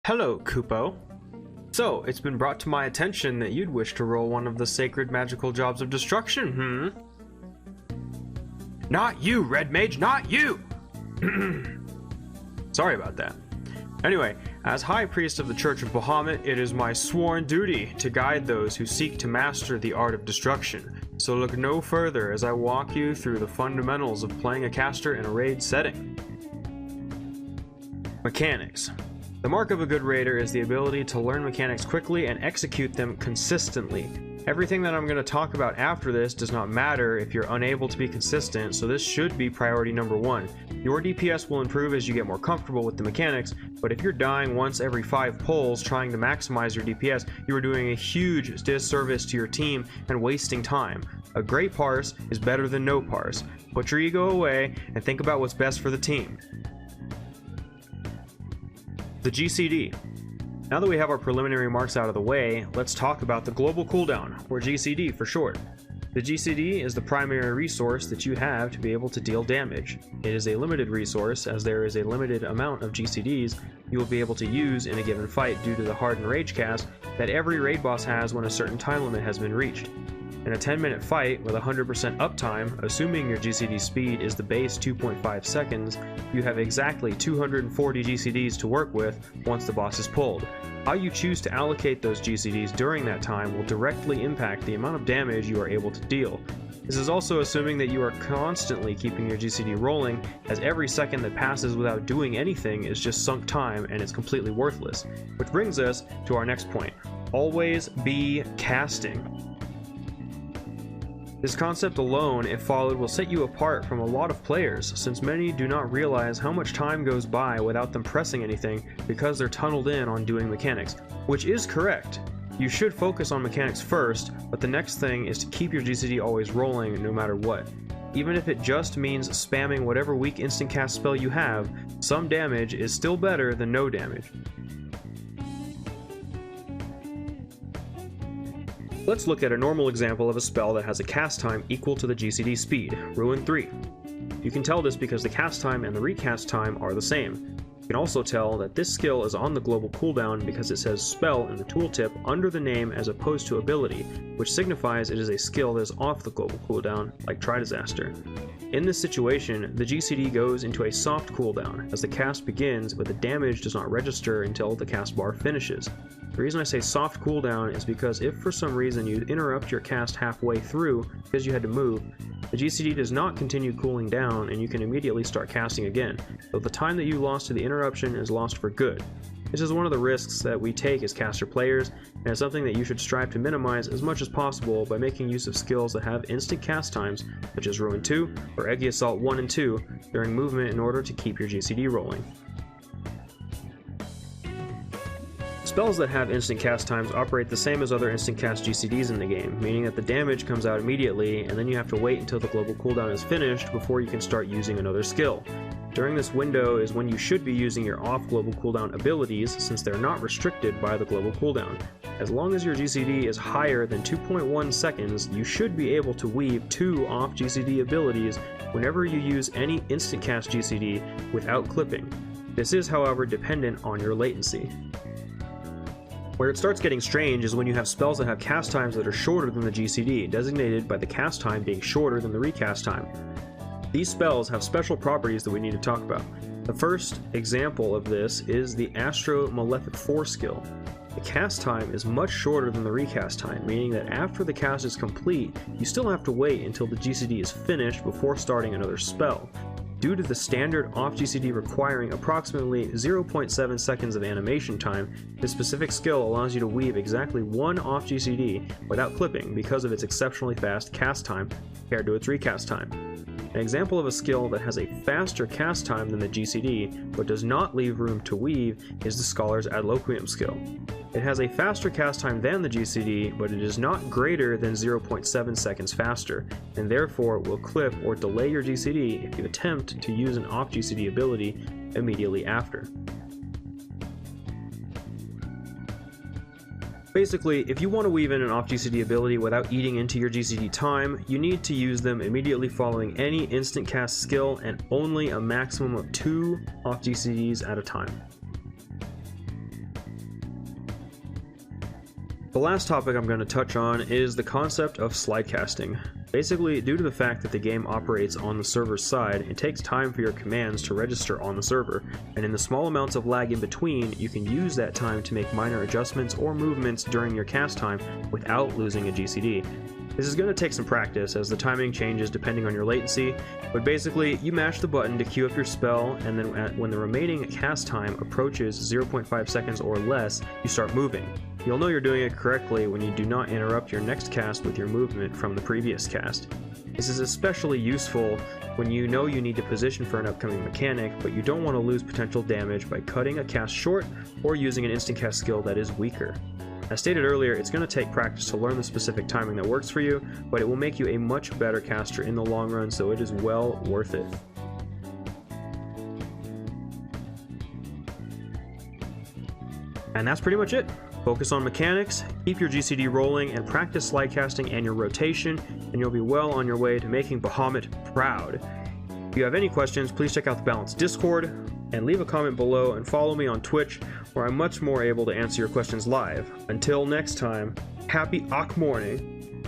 Hello, Kupo. So, it's been brought to my attention that you'd wish to roll one of the sacred magical jobs of destruction, Not you, Red Mage, not you! Sorry about that. Anyway, as High Priest of the Church of Bahamut, it is my sworn duty to guide those who seek to master the art of destruction. So look no further as I walk you through the fundamentals of playing a caster in a raid setting. Mechanics. The mark of a good raider is the ability to learn mechanics quickly and execute them consistently. Everything that I'm going to talk about after this does not matter if you're unable to be consistent, so this should be priority number one. Your DPS will improve as you get more comfortable with the mechanics, but if you're dying once every 5 pulls trying to maximize your DPS, you are doing a huge disservice to your team and wasting time. A great parse is better than no parse. Put your ego away and think about what's best for the team. The GCD. Now that we have our preliminary marks out of the way, let's talk about the global cooldown, or GCD for short. The GCD is the primary resource that you have to be able to deal damage. It is a limited resource, as there is a limited amount of GCDs you will be able to use in a given fight due to the Hardened Rage cast that every raid boss has when a certain time limit has been reached. In a 10-minute fight with 100% uptime, assuming your GCD speed is the base 2.5 seconds, you have exactly 240 GCDs to work with once the boss is pulled. How you choose to allocate those GCDs during that time will directly impact the amount of damage you are able to deal. This is also assuming that you are constantly keeping your GCD rolling, as every second that passes without doing anything is just sunk time and it's completely worthless. Which brings us to our next point. Always be casting. This concept alone, if followed, will set you apart from a lot of players, since many do not realize how much time goes by without them pressing anything because they're tunneled in on doing mechanics, which is correct. You should focus on mechanics first, but the next thing is to keep your GCD always rolling no matter what. Even if it just means spamming whatever weak instant cast spell you have, some damage is still better than no damage. Let's look at a normal example of a spell that has a cast time equal to the GCD speed, Ruin 3. You can tell this because the cast time and the recast time are the same. You can also tell that this skill is on the global cooldown because it says spell in the tooltip under the name as opposed to ability, which signifies it is a skill that is off the global cooldown, like Try Disaster. In this situation, the GCD goes into a soft cooldown as the cast begins, but the damage does not register until the cast bar finishes. The reason I say soft cooldown is because if for some reason you interrupt your cast halfway through because you had to move, the GCD does not continue cooling down and you can immediately start casting again, so the time that you lost to the interruption is lost for good. This is one of the risks that we take as caster players, and it's something that you should strive to minimize as much as possible by making use of skills that have instant cast times, such as Ruin 2 or Eggy Assault 1 and 2, during movement in order to keep your GCD rolling. Spells that have instant cast times operate the same as other instant cast GCDs in the game, meaning that the damage comes out immediately and then you have to wait until the global cooldown is finished before you can start using another skill. During this window is when you should be using your off global cooldown abilities, since they're not restricted by the global cooldown. As long as your GCD is higher than 2.1 seconds, you should be able to weave 2 off GCD abilities whenever you use any instant cast GCD without clipping. This is, however, dependent on your latency. Where it starts getting strange is when you have spells that have cast times that are shorter than the GCD, designated by the cast time being shorter than the recast time. These spells have special properties that we need to talk about. The first example of this is the Astro Malefic 4 skill. The cast time is much shorter than the recast time, meaning that after the cast is complete, you still have to wait until the GCD is finished before starting another spell. Due to the standard off GCD requiring approximately 0.7 seconds of animation time, this specific skill allows you to weave exactly 1 off GCD without clipping because of its exceptionally fast cast time compared to its recast time. An example of a skill that has a faster cast time than the GCD, but does not leave room to weave, is the Scholar's Adloquium skill. It has a faster cast time than the GCD, but it is not greater than 0.7 seconds faster, and therefore will clip or delay your GCD if you attempt to use an off GCD ability immediately after. Basically, if you want to weave in an off GCD ability without eating into your GCD time, you need to use them immediately following any instant cast skill and only a maximum of 2 off GCDs at a time. The last topic I'm going to touch on is the concept of slide casting. Basically, due to the fact that the game operates on the server's side, it takes time for your commands to register on the server, and in the small amounts of lag in between, you can use that time to make minor adjustments or movements during your cast time without losing a GCD. This is going to take some practice as the timing changes depending on your latency, but basically you mash the button to queue up your spell, and then when the remaining cast time approaches 0.5 seconds or less, you start moving. You'll know you're doing it correctly when you do not interrupt your next cast with your movement from the previous cast. This is especially useful when you know you need to position for an upcoming mechanic, but you don't want to lose potential damage by cutting a cast short or using an instant cast skill that is weaker. As stated earlier, it's going to take practice to learn the specific timing that works for you, but it will make you a much better caster in the long run, so it is well worth it. And that's pretty much it. Focus on mechanics, keep your GCD rolling, and practice slide casting and your rotation, and you'll be well on your way to making Bahamut proud. If you have any questions, please check out the Balance Discord, and leave a comment below, and follow me on Twitch, where I'm much more able to answer your questions live. Until next time, happy Ak morning.